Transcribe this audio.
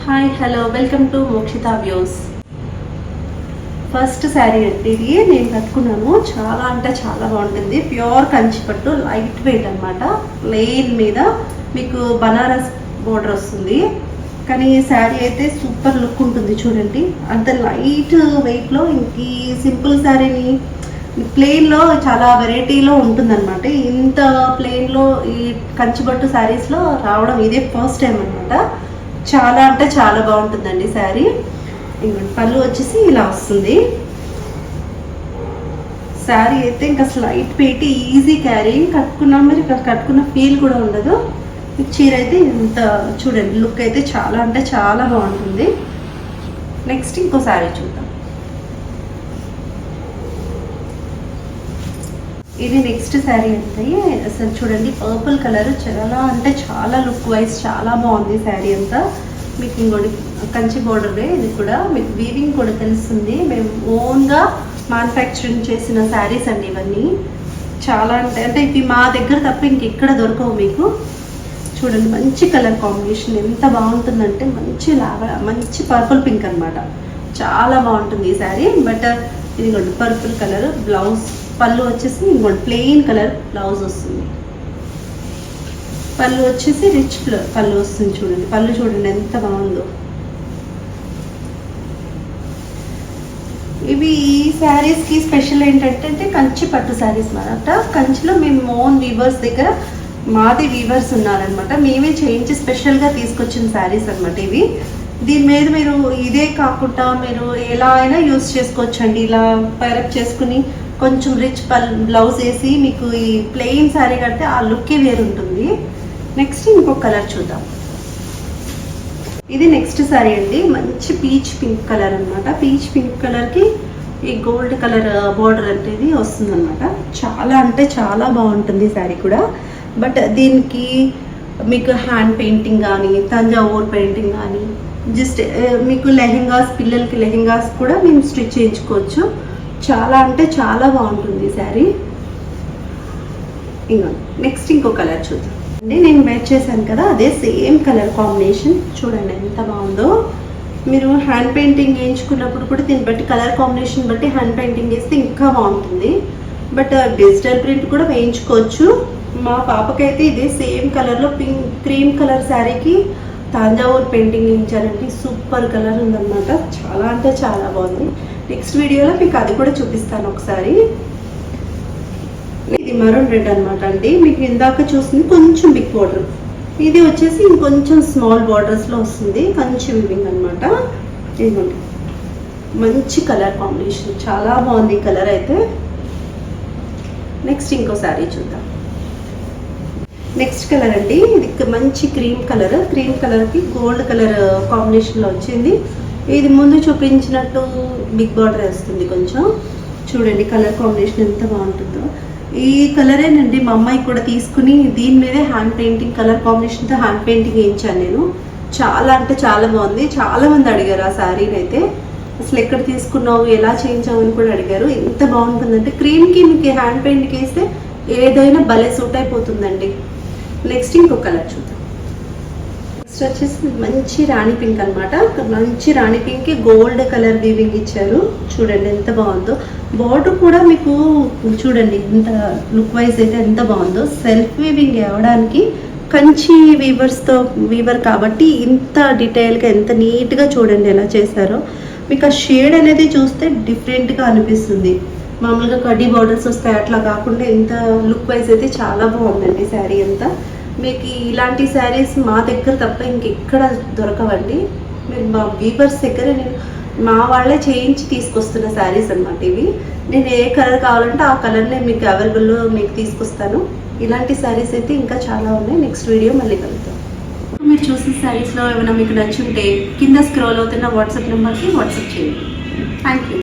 Hi hello welcome to Mokshita views. First sari అంటే ఇది నేను కట్టుకున్నాను. చాలా అంటే చాలా బాగుంటుంది. ప్యూర్ కంచిపట్టు, లైట్ వెయిట్ అనమాట. ప్లెయిన్ మీద మీకు బనారస్ బోర్డర్ వస్తుంది. కానీ ఈ శారీ అయితే సూపర్ లుక్ ఉంటుంది. చూడండి అంత లైట్ వెయిట్లో ఇంక సింపుల్ శారీని ప్లెయిన్లో చాలా వెరైటీలో ఉంటుందన్నమాట. ఇంత ప్లెయిన్లో ఈ కంచిపట్టు శారీస్లో రావడం ఇదే ఫస్ట్ టైం అనమాట. చాలా అంటే చాలా బాగుంటుందండి శారీ. పళ్ళు వచ్చేసి ఇలా వస్తుంది. శారీ అయితే ఇంకా లైట్ వెయిట్, ఈజీ క్యారీయింగ్. కట్టుకున్నాం మీరు కట్టుకున్న ఫీల్ కూడా ఉండదు. చీర అయితే ఇంత చూడండి లుక్ అయితే చాలా అంటే చాలా బాగుంటుంది. నెక్స్ట్ ఇంకో శారీ చూద్దాం. ఇది నెక్స్ట్ శారీ అంటే అసలు చూడండి పర్పుల్ కలర్, చాలా అంటే చాలా లుక్ వైజ్ చాలా బాగుంది శారీ అంతా. మీకు ఇంకోటి కంచి బోర్డరే, ఇది కూడా మీకు వీవింగ్ కూడా తెలుస్తుంది. మేము ఓన్గా మ్యానుఫ్యాక్చరింగ్ చేసిన శారీస్ అండి ఇవన్నీ. చాలా అంటే ఇవి మా దగ్గర తప్ప ఇంకెక్కడ దొరకవు మీకు. చూడండి మంచి కలర్ కాంబినేషన్ ఎంత బాగుంటుందంటే మంచి పర్పుల్ పింక్ అనమాట. చాలా బాగుంటుంది ఈ శారీ. బట్ ఇదిగోండి పర్పుల్ కలర్ బ్లౌజ్, పళ్ళు వచ్చేసి ఇంకోటి ప్లెయిన్ కలర్ బ్లౌజ్ వస్తుంది. పళ్ళు వచ్చేసి రిచ్ పళ్ళు వస్తుంది. చూడండి పళ్ళు చూడండి ఎంత బాగుందో. ఇవి ఈ శారీస్కి స్పెషల్ ఏంటంటే కంచి పట్టు శారీస్ అన్నమాట. కంచిలో మేము ఓన్ వీవర్స్ దగ్గర మాది వీవర్స్ ఉన్నారనమాట. మేమే చేయించి స్పెషల్గా తీసుకొచ్చిన శారీస్ అనమాట ఇవి. దీని మీద మీరు ఇదే కాకుండా మీరు ఎలా అయినా యూస్ చేసుకోవచ్చండి. ఇలా పైరప్ చేసుకుని కొంచెం రిచ్ బ్లౌజ్ వేసి మీకు ఈ ప్లెయిన్ శారీ కడితే ఆ లుక్కే వేరు ఉంటుంది. నెక్స్ట్ ఇంకొక కలర్ చూద్దాం. ఇది నెక్స్ట్ శారీ అండి. మంచి పీచ్ పింక్ కలర్ అనమాట. పీచ్ పింక్ కలర్కి ఈ గోల్డ్ కలర్ బోర్డర్ అనేది వస్తుంది అనమాట. చాలా అంటే చాలా బాగుంటుంది శారీ కూడా. బట్ దీనికి మీకు హ్యాండ్ పెయింటింగ్ కానీ, తంజావూర్ పెయింటింగ్ కానీ, జస్ట్ మీకు లెహెంగాస్, పిల్లలకి లెహెంగాస్ కూడా మేము స్టిచ్ చేయించుకోవచ్చు. చాలా అంటే చాలా బాగుంటుంది శారీ. ఇంకా నెక్స్ట్ ఇంకో కలర్ చూద్దాం అండి. నేను వేర్ చేశాను కదా, అదే సేమ్ కలర్ కాంబినేషన్. చూడండి ఎంత బాగుందో. మీరు హ్యాండ్ పెయింటింగ్ వేయించుకున్నప్పుడు కూడా దీన్ని బట్టి కలర్ కాంబినేషన్ బట్టి హ్యాండ్ పెయింటింగ్ వేస్తే ఇంకా బాగుంటుంది. బట్ డిజిటల్ ప్రింట్ కూడా వేయించుకోవచ్చు. మా పాపకైతే ఇదే సేమ్ కలర్లో పింక్ క్రీమ్ కలర్ శారీకి తంజావూర్ పెయింటింగ్ వేయించారంటే సూపర్ కలర్ ఉందన్నమాట. చాలా అంటే చాలా బాగుంది. నెక్స్ట్ వీడియోలో మీకు అది కూడా చూపిస్తాను ఒకసారి. ఇది మరూన్ రెడ్ అనమాట అండి. మీకు ఇందాక చూసింది కొంచెం బిగ్ బార్డర్, ఇది వచ్చేసి ఇంకొంచెం స్మాల్ బార్డర్స్లో వస్తుంది. కంచి వివింగ్ అనమాట. ఇదిగోండి మంచి కలర్ కాంబినేషన్, చాలా బాగుంది ఈ కలర్ అయితే. నెక్స్ట్ ఇంకో శారీ చూద్దాం. నెక్స్ట్ కలర్ అండి. ఇది మంచి క్రీమ్ కలర్కి గోల్డ్ కలర్ కాంబినేషన్లో వచ్చింది. ఇది ముందు చూపించినట్టు బిగ్ బార్డర్ వేస్తుంది కొంచెం. చూడండి కలర్ కాంబినేషన్ ఎంత బాగుంటుందో. ఈ కలరేనండి మా అమ్మాయి కూడా తీసుకుని దీని మీదే హ్యాండ్ పెయింటింగ్, కలర్ కాంబినేషన్తో హ్యాండ్ పెయింటింగ్ వేయించాను నేను. చాలా అంటే చాలా బాగుంది. చాలా మంది అడిగారు ఆ శారీని అయితే. అసలు ఎక్కడ తీసుకున్నావు, ఎలా చేయించావు అని కూడా అడిగారు. ఎంత బాగుంటుందంటే క్రీమ్కి మీకు హ్యాండ్ పెయింటింగ్ వేస్తే ఏదైనా భలే సూట్ అయిపోతుందండి. నెక్స్ట్ ఇంకో కలర్ చూద్దాం. నెక్స్ట్ వచ్చేసి మంచి రాణి పింక్ అనమాట. మంచి రాణి పింక్కి గోల్డ్ కలర్ వీవింగ్ ఇచ్చారు. చూడండి ఎంత బాగుందో. బార్డర్ కూడా మీకు చూడండి ఇంత లుక్ వైజ్ అయితే ఎంత బాగుందో. సెల్ఫ్ వీవింగ్ అవ్వడానికి కంచి వీవర్ కాబట్టి ఇంత డీటెయిల్గా ఎంత నీట్గా చూడండి ఎలా చేశారో. మీకు ఆ షేడ్ అనేది చూస్తే డిఫరెంట్గా అనిపిస్తుంది. మామూలుగా కడ్డీ బార్డర్స్ వస్తాయి అట్లా కాకుండా ఇంత లుక్ వైజ్ అయితే చాలా బాగుందండి శారీ అంతా. మీకు ఇలాంటి శారీస్ మా దగ్గర తప్ప ఇంకెక్కడ దొరకవండి. మీరు మా వీవర్స్ దగ్గర మా వాళ్ళే చేయించి తీసుకొస్తున్న శారీస్ అనమాట ఇవి. నేను ఏ కలర్ కావాలంటే ఆ కలర్నే మీకు అవైలబుల్లో మీకు తీసుకొస్తాను. ఇలాంటి శారీస్ అయితే ఇంకా చాలా ఉన్నాయి. నెక్స్ట్ వీడియో మళ్ళీ కలుగుతాం. మీరు చూసిన శారీస్లో ఏమైనా మీకు నచ్చుంటే కింద స్క్రోల్ అవుతున్న వాట్సాప్ నెంబర్కి వాట్సాప్ చేయండి. Thank you.